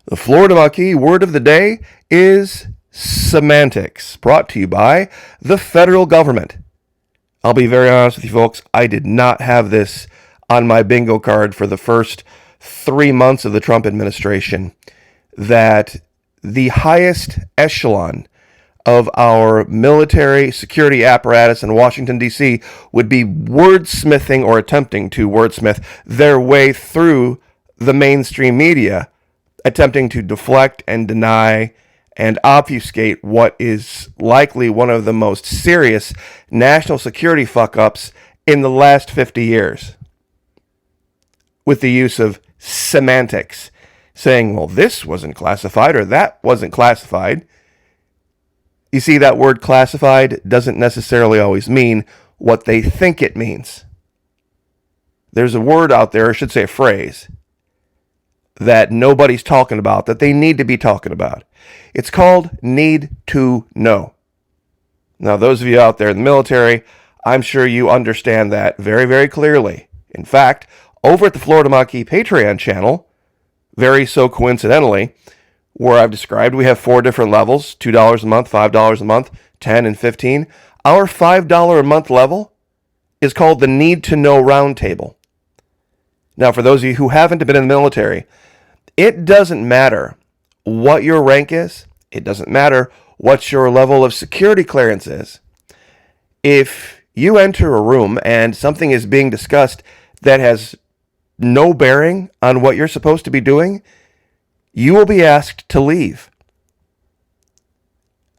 The Florida Maquis word of the day is semantics, brought to you by the federal government. I'll be very honest with you folks, I did not have this on my bingo card for the first 3 months of the Trump administration, that the highest echelon of our military security apparatus in Washington, D.C. would be wordsmithing or attempting to wordsmith their way through the mainstream media, attempting to deflect and deny and obfuscate what is likely one of the most serious national security fuck-ups in the last 50 years, with the use of semantics, saying, well, this wasn't classified or that wasn't classified. You see, that word classified doesn't necessarily always mean what they think it means. There's a word out there, or I should say a phrase, that nobody's talking about, that they need to be talking about. It's called need to know. Now, those of you out there in the military, I'm sure you understand that very, very clearly. In fact, over at the Florida Maquis Patreon channel, very so coincidentally, where I've described we have 4 different levels, $2 a month, $5 a month, $10 and $15. Our $5 a month level is called the Need to Know Roundtable. Now, for those of you who haven't been in the military, it doesn't matter what your rank is. It doesn't matter what your level of security clearance is. If you enter a room and something is being discussed that has no bearing on what you're supposed to be doing, you will be asked to leave.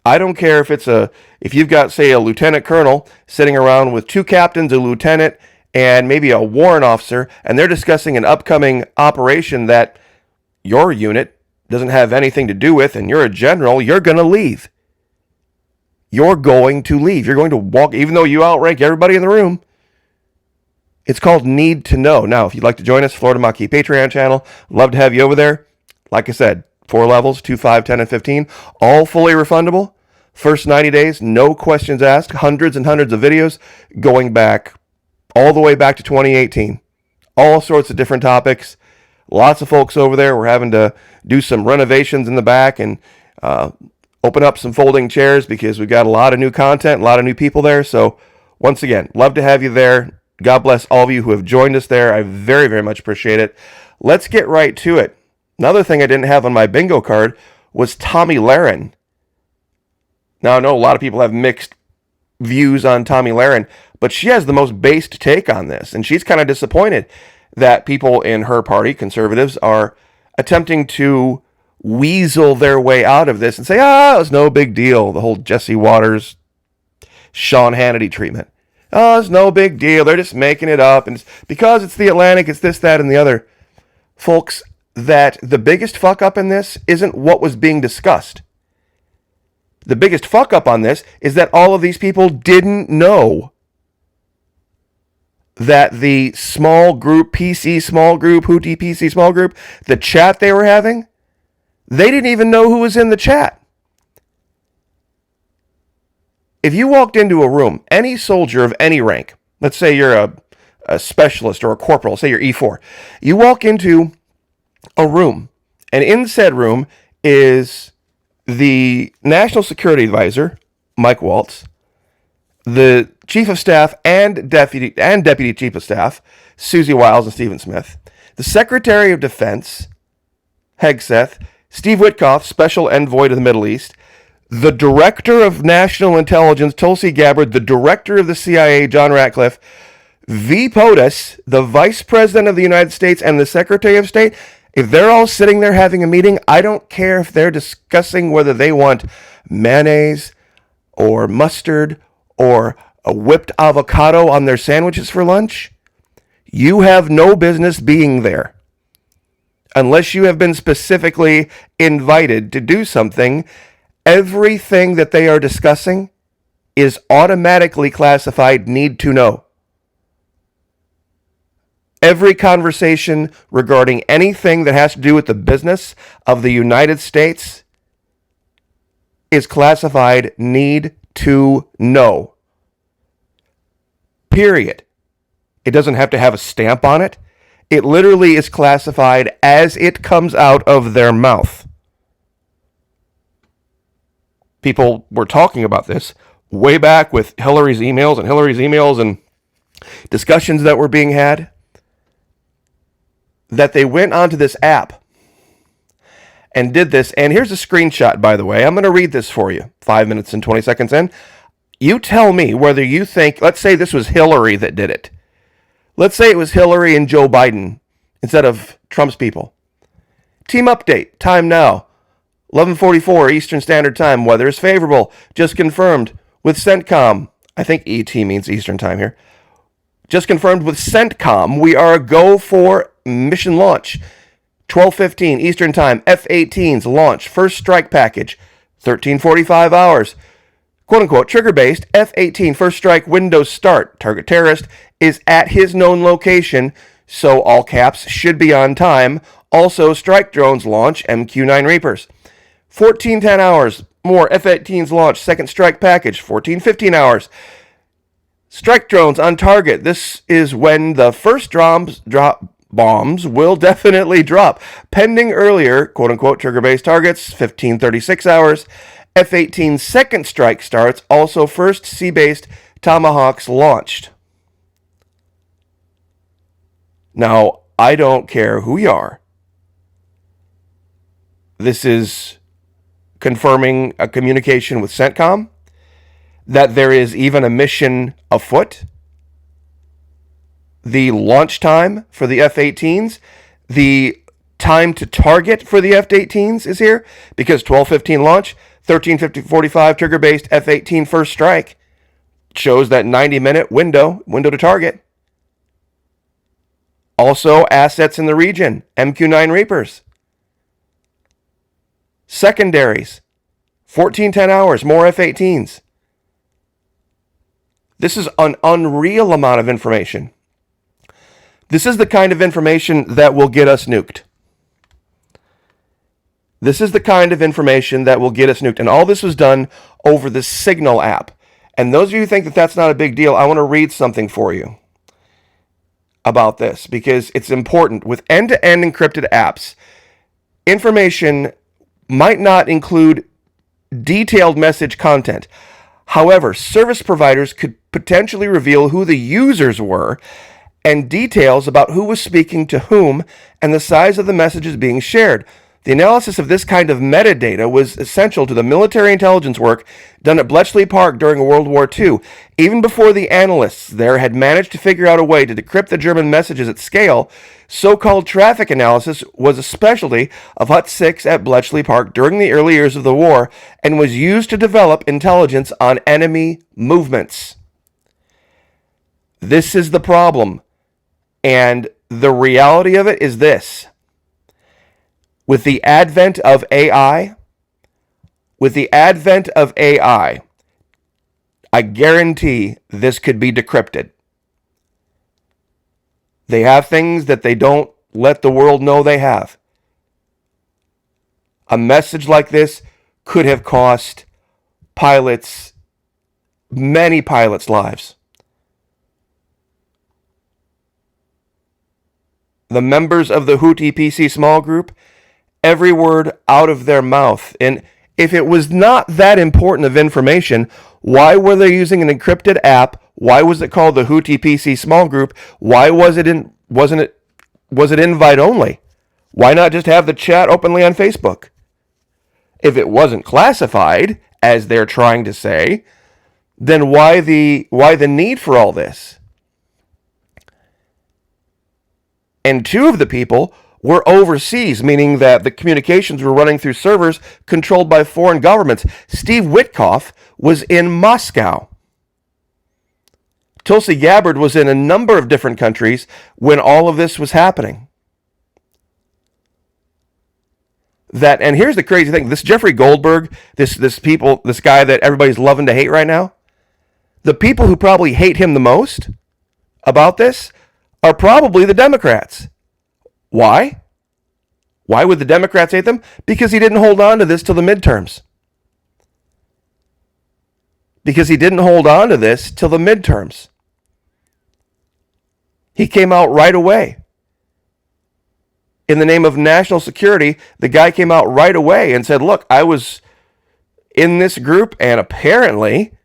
I don't care if you've got, say, a lieutenant colonel sitting around with 2 captains, a lieutenant, and maybe a warrant officer, and they're discussing an upcoming operation that your unit doesn't have anything to do with, and you're a general, you're going to leave. You're going to leave. You're going to walk, even though you outrank everybody in the room. It's called need to know. Now, if you'd like to join us, Florida Maquis Patreon channel, love to have you over there. Like I said, 4 levels, 2, 5, 10, and 15, all fully refundable. First 90 days, no questions asked, hundreds and hundreds of videos going back all the way back to 2018. All sorts of different topics. Lots of folks over there. We're having to do some renovations in the back and open up some folding chairs because we've got a lot of new content, a lot of new people there. So once again, love to have you there. God bless all of you who have joined us there. I very, very much appreciate it. Let's get right to it. Another thing I didn't have on my bingo card was Tomi Lahren. Now, I know a lot of people have mixed views on Tomi Lahren, but she has the most based take on this, and she's kind of disappointed that people in her party, conservatives, are attempting to weasel their way out of this and say, it's no big deal, the whole Jesse Waters, Sean Hannity treatment. It's no big deal, they're just making it up, and it's because it's the Atlantic, it's this, that, and the other. Folks, that the biggest fuck up in this isn't what was being discussed. The biggest fuck up on this is that all of these people didn't know that the small group, PC small group, Houthi PC small group, the chat they were having, they didn't even know who was in the chat. If you walked into a room, any soldier of any rank, let's say you're a specialist or a corporal, say you're E4, you walk into a room, and in said room is the National Security Advisor, Mike Waltz, the Chief of Staff and Deputy Chief of Staff, Susie Wiles and Stephen Smith, the Secretary of Defense, Hegseth, Steve Witkoff, Special Envoy to the Middle East, the Director of National Intelligence, Tulsi Gabbard, the Director of the CIA, John Ratcliffe, V. POTUS, the Vice President of the United States, and the Secretary of State. If they're all sitting there having a meeting, I don't care if they're discussing whether they want mayonnaise or mustard or a whipped avocado on their sandwiches for lunch. You have no business being there unless you have been specifically invited to do something. Everything that they are discussing is automatically classified need to know. Every conversation regarding anything that has to do with the business of the United States is classified need to know. Period. It doesn't have to have a stamp on it. It literally is classified as it comes out of their mouth. People were talking about this way back with Hillary's emails and discussions that were being had, that they went onto this app and did this. And here's a screenshot, by the way. I'm going to read this for you. 5 minutes and 20 seconds in. You tell me whether you think, let's say this was Hillary that did it. Let's say it was Hillary and Joe Biden instead of Trump's people. Team update, time now. 11:44 Eastern Standard Time. Weather is favorable. Just confirmed with CENTCOM. I think ET means Eastern Time here. Just confirmed with CENTCOM. We are a go for mission launch. 12:15 Eastern Time. F-18s launch. First strike package. 13:45 hours. Quote-unquote trigger-based F-18 first strike windows start. Target terrorist is at his known location, so all caps should be on time. Also, strike drones launch MQ-9 Reapers. 14:10 hours. More F-18s launch. Second strike package. 14:15 hours. Strike drones on target. This is when the first bombs will definitely drop. Pending earlier, quote-unquote trigger-based targets. 15:36 hours. F-18 second strike starts. Also, first sea-based Tomahawks launched. Now, I don't care who you are. This is confirming a communication with CENTCOM, that there is even a mission afoot. The launch time for the F-18s, the time to target for the F-18s is here, because 12:15 launch, 13:45 trigger-based F-18 first strike shows that 90-minute window to target. Also, assets in the region, MQ-9 Reapers. Secondaries, 14:10 hours, more F-18s. This is an unreal amount of information. This is the kind of information that will get us nuked. This is the kind of information that will get us nuked. And all this was done over the Signal app. And those of you who think that that's not a big deal, I want to read something for you about this, because it's important. With end-to-end encrypted apps, information might not include detailed message content. However, service providers could potentially reveal who the users were and details about who was speaking to whom and the size of the messages being shared. The analysis of this kind of metadata was essential to the military intelligence work done at Bletchley Park during World War II. Even before the analysts there had managed to figure out a way to decrypt the German messages at scale, so-called traffic analysis was a specialty of Hut 6 at Bletchley Park during the early years of the war and was used to develop intelligence on enemy movements. This is the problem. And the reality of it is this. With the advent of AI, I guarantee this could be decrypted. They have things that they don't let the world know they have. A message like this could have cost many pilots' lives. The members of the Houthi PC small group, every word out of their mouth. And if it was not that important of information, why were they using an encrypted app? Why was it called the Houthi PC small group? Why wasn't it invite only? Why not just have the chat openly on Facebook? If it wasn't classified, as they're trying to say, then why the need for all this? And two of the people were overseas, meaning that the communications were running through servers controlled by foreign governments. Steve Witkoff was in Moscow. Tulsi Gabbard was in a number of different countries when all of this was happening. And here's the crazy thing. This Jeffrey Goldberg, this guy that everybody's loving to hate right now, the people who probably hate him the most about this are probably the Democrats. Why? Why would the Democrats hate them? Because he didn't hold on to this till the midterms. He came out right away. in the name of national security, the guy came out right away and said, look, I was in this group, and apparently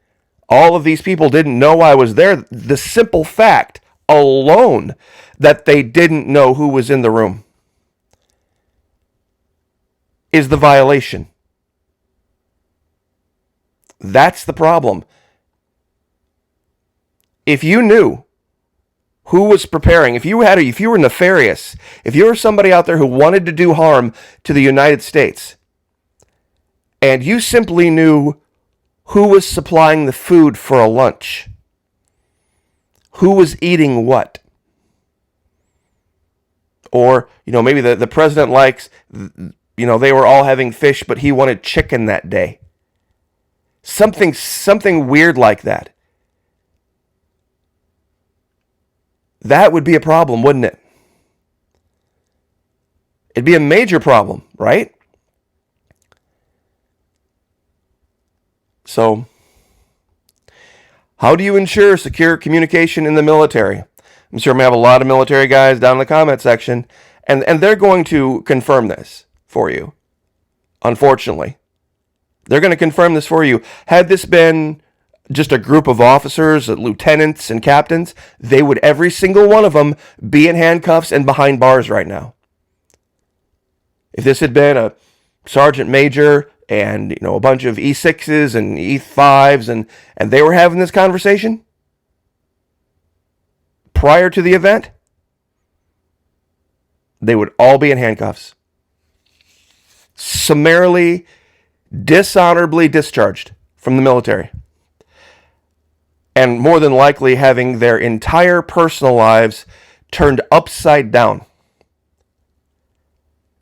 all of these people didn't know I was there. The simple fact alone that they didn't know who was in the room is the violation. That's the problem. If you knew who was preparing, if you were nefarious, if you were somebody out there who wanted to do harm to the United States, and you simply knew who was supplying the food for a lunch, who was eating what, or, maybe the president likes, they were all having fish, but he wanted chicken that day. Something weird like that. That would be a problem, wouldn't it? It'd be a major problem, right? So, how do you ensure secure communication in the military? I'm sure I'm going to have a lot of military guys down in the comment section, and they're going to confirm this for you. Unfortunately, they're going to confirm this for you. Had this been just a group of officers, lieutenants, and captains, they would, every single one of them, be in handcuffs and behind bars right now. If this had been a sergeant major and a bunch of E6s and E5s and they were having this conversation prior to the event, they would all be in handcuffs. Summarily, dishonorably discharged from the military. And more than likely having their entire personal lives turned upside down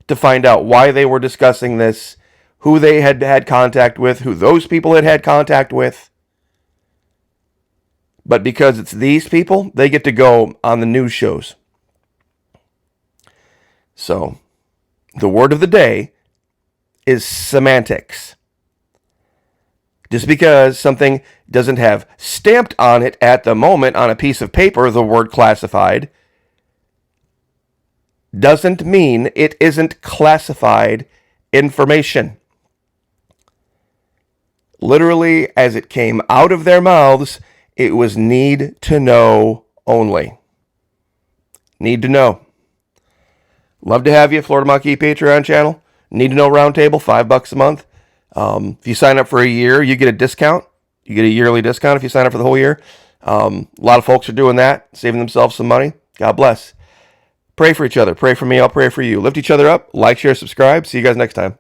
to find out why they were discussing this, who they had had contact with, who those people had had contact with. But because it's these people, they get to go on the news shows. So, the word of the day is semantics. Just because something doesn't have stamped on it at the moment on a piece of paper, the word classified, doesn't mean it isn't classified information. Literally, as it came out of their mouths, it was need to know only. Need to know. Love to have you, Florida Monkey Patreon channel. Need to know roundtable, $5 a month. If you sign up for a year, you get a discount. You get a yearly discount if you sign up for the whole year. A lot of folks are doing that, saving themselves some money. God bless. Pray for each other. Pray for me. I'll pray for you. Lift each other up. Like, share, subscribe. See you guys next time.